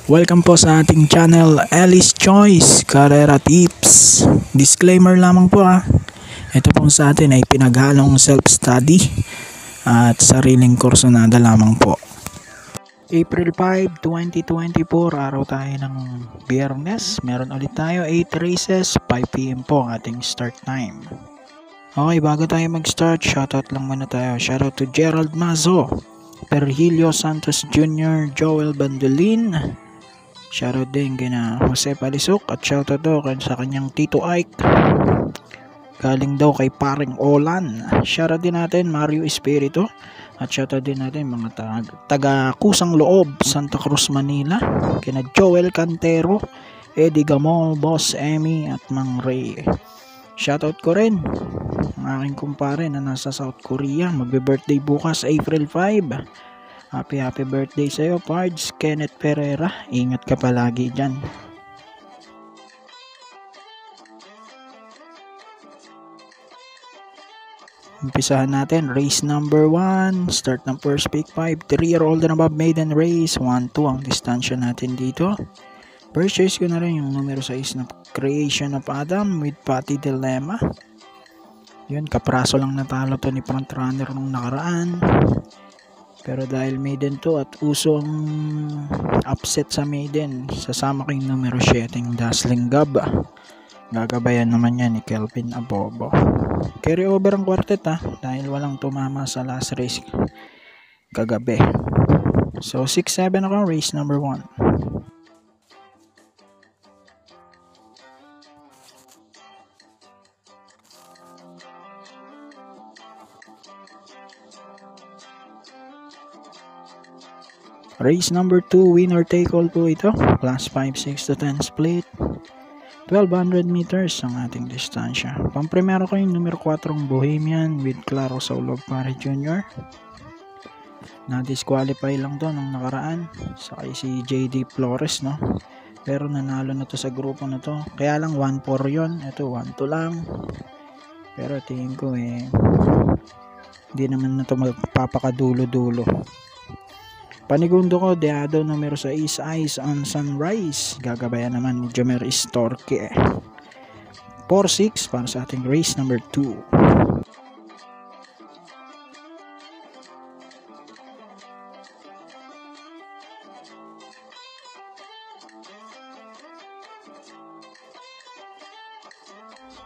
Welcome po sa ating channel, Ellis Choice Carrera Tips. Disclaimer lamang po Ito pong sa atin ay pinaghalong self-study at sariling kursunada lamang po. April 5, 2024, araw tayo ng Biyernes. Meron ulit tayo 8 races, 5 PM po ang ating start time. Okay, bago tayo mag-start, shoutout lang muna tayo. Shoutout to Gerald Mazo, Perhilio Santos Jr., Joel Bandolin. Shoutout din kina Jose Palisok at shoutout daw sa kanyang Tito Ike. Galing daw kay paring Olan. Shoutout din natin Mario Espiritu. At shoutout din natin mga taga Kusang Loob, Santa Cruz, Manila. Kina Joel Cantero, Eddie Gamol, Boss Emmy at Mang Ray. Shoutout ko rin ang aking kumpare na nasa South Korea. Magbe-birthday bukas April 5. Happy birthday sa'yo, Pards Kenneth Pereira. Ingat ka palagi dyan. Umpisahan natin, race number 1. Start ng first pick 5. 3-year-old and above maiden race. 1-2 ang distansya natin dito. First choice ko na rin yung numero 6 na Creation of Adam with Patty Dilemma. Yun, kapraso lang natalo to ni front runner nung nakaraan. Pero dahil maiden to at uso ang upset sa maiden, sasama ko yung numero 7 yung Dazzling Gab. Gagabayan naman yan ni Kelvin Abobo. Carry over ang quartet dahil walang tumama sa last race kagabi. So 6-7 ako, race number 1. Race number 2, winner take all po ito. Class 5, 6 to 10 split. 1200 meters ang ating distansya. Pamprimero ko yung numero 4 Bohemian with Claro Saulog Pare Jr. Na-disqualify lang to nung nakaraan. Sakay si JD Flores, no? Pero nanalo na to sa grupo na to. Kaya lang 1-4 yun. Ito 1-2 lang. Pero tingin ko hindi naman na to magpapakadulo-dulo. Panigundo ko, Deado numero 6, Eyes on Sunrise. Gagabayan naman ni Jomer Istorque. 4-6 para sa ating race number 2.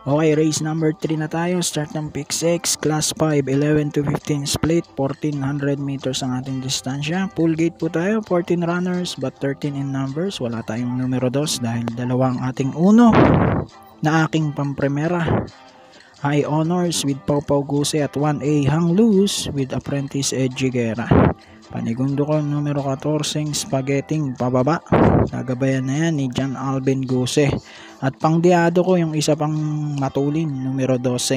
Okay, race number 3 na tayo. Start ng pick 6, class 5, 11 to 15 split, 1400 meters ang ating distansya. Full gate po tayo, 14 runners but 13 in numbers. Wala tayong numero 2 dahil dalawang ating uno na aking pampremera. High honors with Pau Pau Guse at 1A hang loose with apprentice Edgy Guerra. Panigundo ko numero 14 Spaghetting pababa. Gagabayan na yan ni John Alvin Guse. At pangdiado ko yung isa pang matulin, numero 12,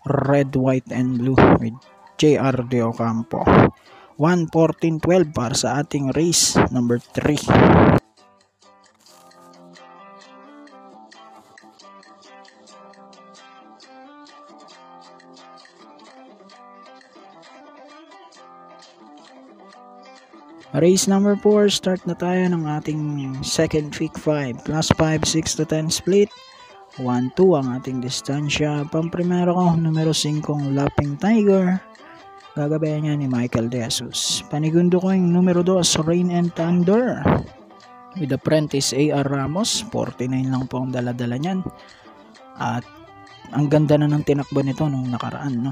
Red, White, and Blue with JR De Ocampo. 1:14:12 para sa ating race number 3. Race number 4, start na tayo ng ating second pick 5. Class 5, 6 to 10 split. 1-2 ang ating distansya. Pamprimero ko, numero 5, Lapping Tiger. Gagabayan niya ni Michael De Jesus. Panigundo ko yung numero 2, Rain and Thunder. With apprentice A.R. Ramos. 49 lang po ang dala-dala niyan. At ang ganda na ng tinakbo nito nung nakaraan, no?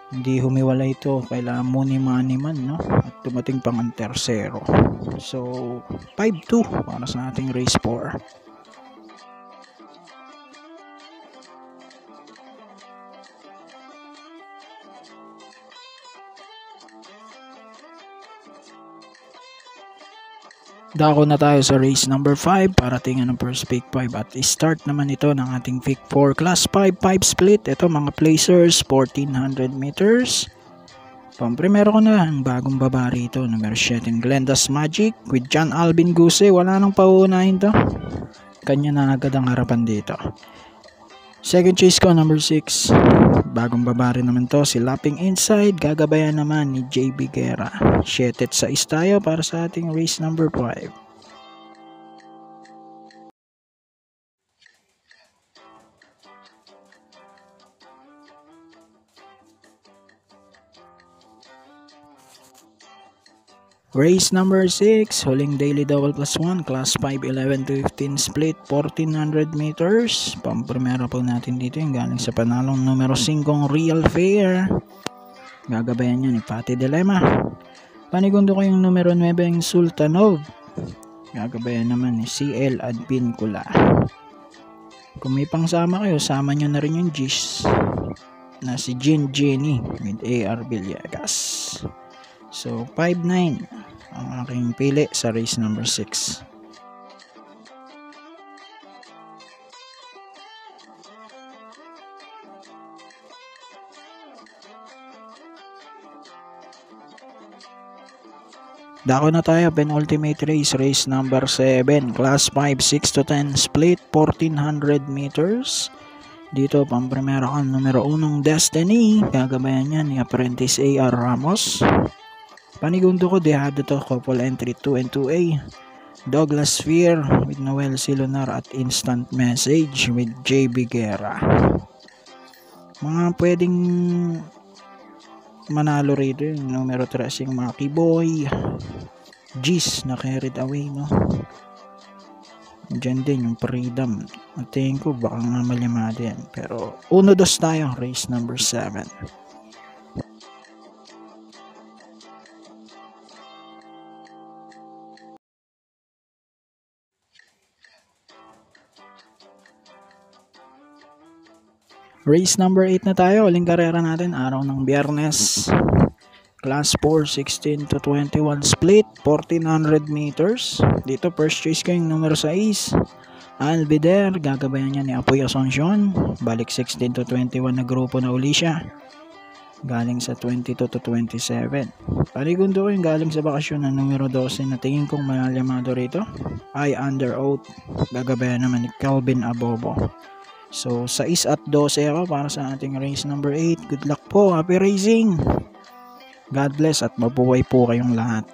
Hindi humiwalay ito, kailangan muni-mani man, no? At dumating pang ang tersero. So 5-2 para sa ating race 4. Dako na tayo sa race number 5 para tingnan ng first pick 5 at start naman ito ng ating pick 4 class 5 split. Ito mga placers 1400 meters. Pamprimero ko na ang bagong babari ito, numero 7 Glenda's Magic with John Alvin Guse. Wala nang pauunahin to, kanya na agad ang harapan dito. Second choice ko, number 6. Bagong babari naman to, si Lapping Inside. Gagabayan naman ni JB Guerra. 7-6 tayo para sa ating race number 5. Race number 6, huling daily double plus 1, class 5, 11 to 15 split, 1400 meters. Pamprimera po natin dito yung galing sa panalong numero 5, Real Fair. Gagabayan niya ni Pati Dilema. Panigundo ko yung numero 9, yung Sultanov. Gagabayan naman ni CL Advincula. Kung may pangsama kayo, sama nyo na rin yung Gis na si Jenny with AR Villegas. So 5-9 ang aking pili sa race number 6. Dako na tayo, penultimate race, race number 7, class 5, 6 to 10 split, 1400 meters. Dito pamprimera ka numero 1, Destiny. Gagabayan niya ni Apprentice AR Ramos. Panigundo ko, dehado to, couple entry 2 and 2A. Douglas Sphere with Noel Silonar at Instant Message with JB Guerra. Mga pwedeng manalo rito yung numero 3 yung Maki Boy, Gis na carried away, no? Diyan din yung Freedom. At tingin ko baka nga malyamada yan. Pero 1-2 tayo, race number 7. Race number 8 na tayo. Uling karera natin, araw ng Biyernes. Class 4, 16 to 21 split, 1400 meters. Dito first choice ko yung numero 6, Alvider. Gagabayan niya ni Apoy Asuncion. Balik 16 to 21 na grupo na uli siya. Galing sa 22 to 27. Panigundo ko yung galing sa bakasyon na numero 12 na tingin kong malalamado rito ay Under Oath. Gagabayan naman ni Calvin Abobo. So 6 at 12 ako para sa ating race number 8. Good luck po, happy racing! God bless at mabuhay po kayong lahat.